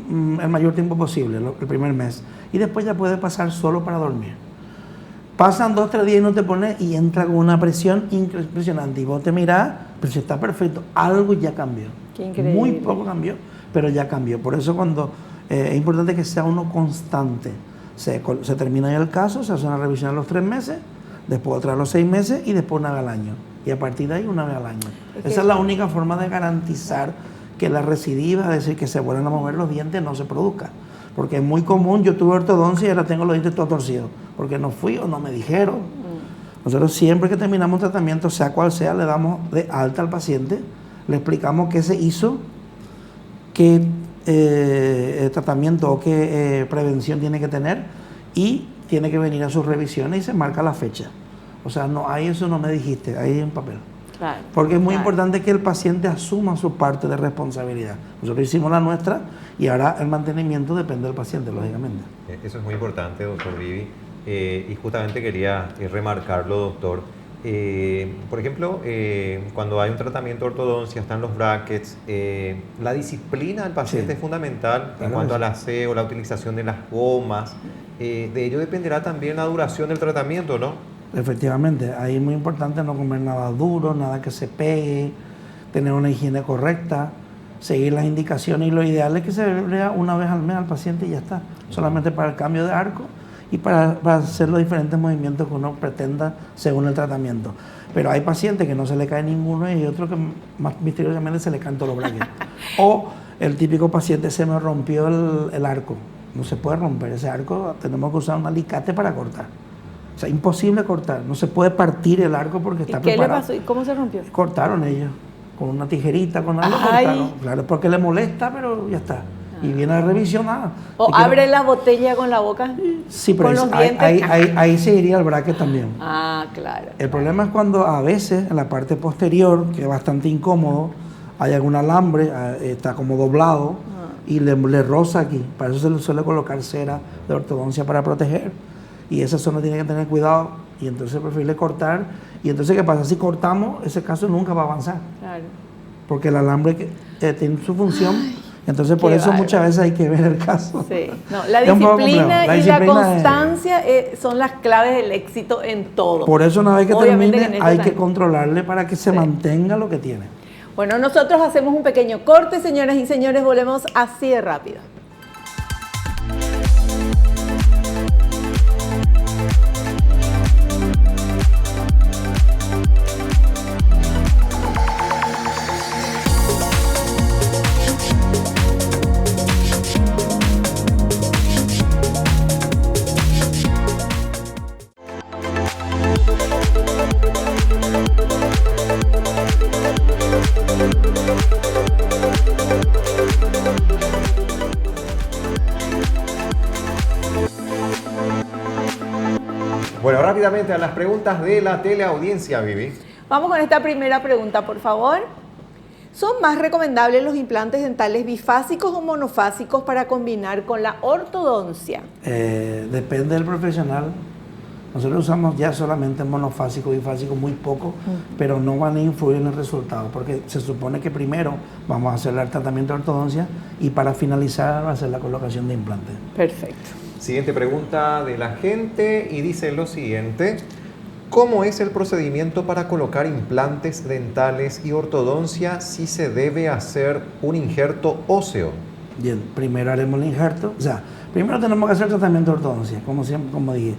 el mayor tiempo posible, el primer mes, y después ya puede pasar solo para dormir. Pasan 2 o 3 días y no te pones y entra con una presión impresionante. Y vos te mirás, pero si está perfecto, algo ya cambió. Qué increíble. Muy poco cambió, pero ya cambió. Por eso cuando es importante que sea uno constante. Se termina ya el caso, se hace una revisión a los 3 meses, después otra a los 6 meses y después una vez al año. Y a partir de ahí una vez al año. Esa es la única forma de garantizar que la recidiva, es decir, que se vuelvan a mover los dientes, no se produzca. Porque es muy común, yo tuve ortodoncia y ahora tengo los dientes todos torcidos, porque no fui o no me dijeron. Nosotros siempre que terminamos un tratamiento, sea cual sea, le damos de alta al paciente, le explicamos qué se hizo, qué tratamiento o qué prevención tiene que tener y tiene que venir a sus revisiones y se marca la fecha. O sea, no hay eso, no me dijiste, ahí hay un papel. Claro, porque es muy importante que el paciente asuma su parte de responsabilidad. Nosotros hicimos la nuestra y ahora el mantenimiento depende del paciente, lógicamente. Eso es muy importante, doctor Vivi. Y justamente quería remarcarlo, doctor. Por ejemplo, cuando hay un tratamiento de ortodoncia, están los brackets, la disciplina del paciente es fundamental en cuanto al aseo, la utilización de las gomas. De ello dependerá también la duración del tratamiento, ¿no? Efectivamente, ahí es muy importante no comer nada duro, nada que se pegue, tener una higiene correcta, seguir las indicaciones y lo ideal es que se vea una vez al mes al paciente y ya está, solamente para el cambio de arco y para hacer los diferentes movimientos que uno pretenda según el tratamiento. Pero hay pacientes que no se le cae ninguno y hay otros que más misteriosamente se le caen todos los brackets. O el típico paciente, se me rompió el arco, no se puede romper ese arco, tenemos que usar un alicate para cortar. O sea, imposible cortar, no se puede partir el arco porque está preparado. ¿Qué le pasó? ¿Y cómo se rompió? Cortaron ellos, con una tijerita, con algo cortaron. Claro, porque le molesta, pero ya está. Y viene a revisionar. ¿O abre la botella con la boca? Sí, pero con los dientes. ahí se iría el bracket también. Ah, claro. El problema es cuando a veces en la parte posterior, que es bastante incómodo, hay algún alambre, está como doblado y le roza aquí. Para eso se le suele colocar cera de ortodoncia para proteger. Y esa zona tiene que tener cuidado y entonces es preferible cortar. Y entonces, ¿qué pasa? Si cortamos, ese caso nunca va a avanzar. Claro. Porque el alambre tiene su función. Entonces, por eso muchas veces hay que ver el caso. Sí. No, la disciplina y la constancia son las claves del éxito en todo. Por eso una vez que termine hay que controlarle para que se mantenga lo que tiene. Bueno, nosotros hacemos un pequeño corte, señoras y señores, volvemos así de rápido. Bueno, rápidamente a las preguntas de la teleaudiencia, Vivi. Vamos con esta primera pregunta, por favor. ¿Son más recomendables los implantes dentales bifásicos o monofásicos para combinar con la ortodoncia? Depende del profesional. Nosotros usamos ya solamente monofásico, bifásico, muy poco, pero no van a influir en el resultado, porque se supone que primero vamos a hacer el tratamiento de ortodoncia y para finalizar va a ser la colocación de implantes. Perfecto. Siguiente pregunta de la gente y dice lo siguiente: ¿cómo es el procedimiento para colocar implantes dentales y ortodoncia si se debe hacer un injerto óseo? Bien, primero haremos el injerto, o sea, primero tenemos que hacer el tratamiento de ortodoncia, como siempre, como dije.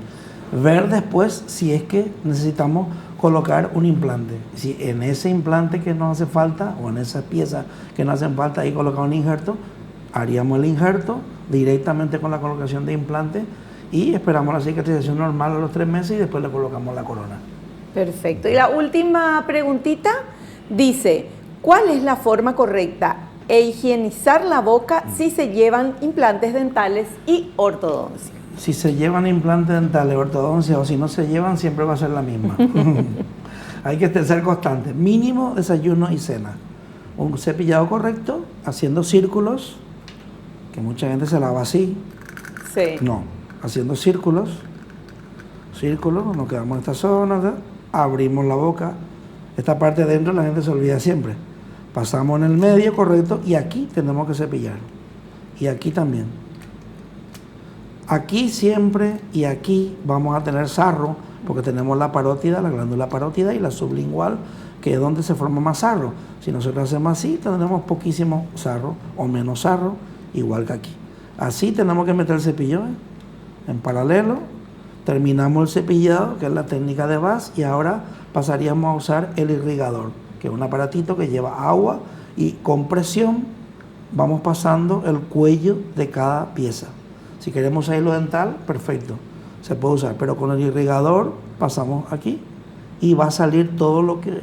Ver después si es que necesitamos colocar un implante. Si en ese implante que nos hace falta o en esa pieza que nos hacen falta ahí colocar un injerto, haríamos el injerto directamente con la colocación de implante y esperamos la cicatrización normal a los 3 meses y después le colocamos la corona. Perfecto. Y la última preguntita dice, ¿cuál es la forma correcta e higienizar la boca si se llevan implantes dentales y ortodoncia? Si se llevan implantes dentales, ortodoncia o si no se llevan, siempre va a ser la misma. Hay que ser constante. Mínimo desayuno y cena. Un cepillado correcto, haciendo círculos, que mucha gente se lava así. Sí. No, haciendo círculos, nos quedamos en esta zona, ¿verdad? Abrimos la boca. Esta parte de adentro la gente se olvida siempre. Pasamos en el medio, correcto, y aquí tenemos que cepillar. Y aquí también. Aquí siempre y aquí vamos a tener sarro porque tenemos la parótida, la glándula parótida y la sublingual, que es donde se forma más sarro. Si nosotros hacemos así, tendremos poquísimo sarro o menos sarro, igual que aquí. Así tenemos que meter el cepillo en paralelo, terminamos el cepillado, que es la técnica de Bass, y ahora pasaríamos a usar el irrigador, que es un aparatito que lleva agua y con presión vamos pasando el cuello de cada pieza. Si queremos usar hilo dental, perfecto, se puede usar, pero con el irrigador pasamos aquí y va a salir todo lo que,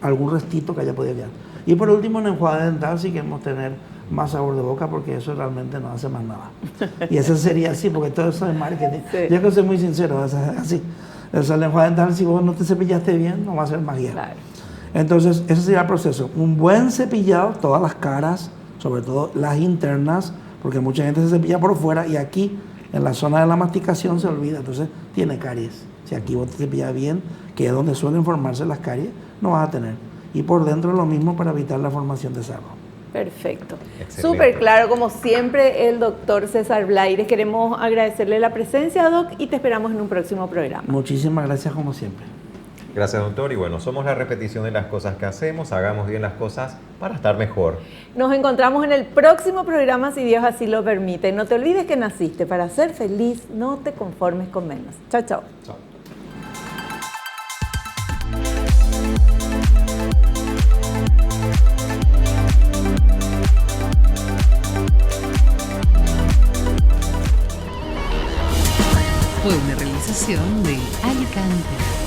algún restito que haya podido quedar. Y por último, en el enjuague dental, si queremos tener más sabor de boca, porque eso realmente no hace más nada. Y eso sería así, porque todo eso es marketing. Sí. Yo que soy muy sincero, es así. El enjuague dental, si vos no te cepillaste bien, no va a ser magia. Claro. Entonces, ese sería el proceso. Un buen cepillado, todas las caras, sobre todo las internas, porque mucha gente se cepilla por fuera y aquí, en la zona de la masticación, se olvida. Entonces, tiene caries. Si aquí vos te cepillas bien, que es donde suelen formarse las caries, no vas a tener. Y por dentro lo mismo para evitar la formación de sarro. Perfecto. Súper claro, como siempre, el doctor César Blaires. Queremos agradecerle la presencia, Doc, y te esperamos en un próximo programa. Muchísimas gracias, como siempre. Gracias, doctor. Y bueno, somos la repetición de las cosas que hacemos. Hagamos bien las cosas para estar mejor. Nos encontramos en el próximo programa, si Dios así lo permite. No te olvides que naciste para ser feliz. No te conformes con menos. Chao, chao. Chao. Fue una realización de Alicante.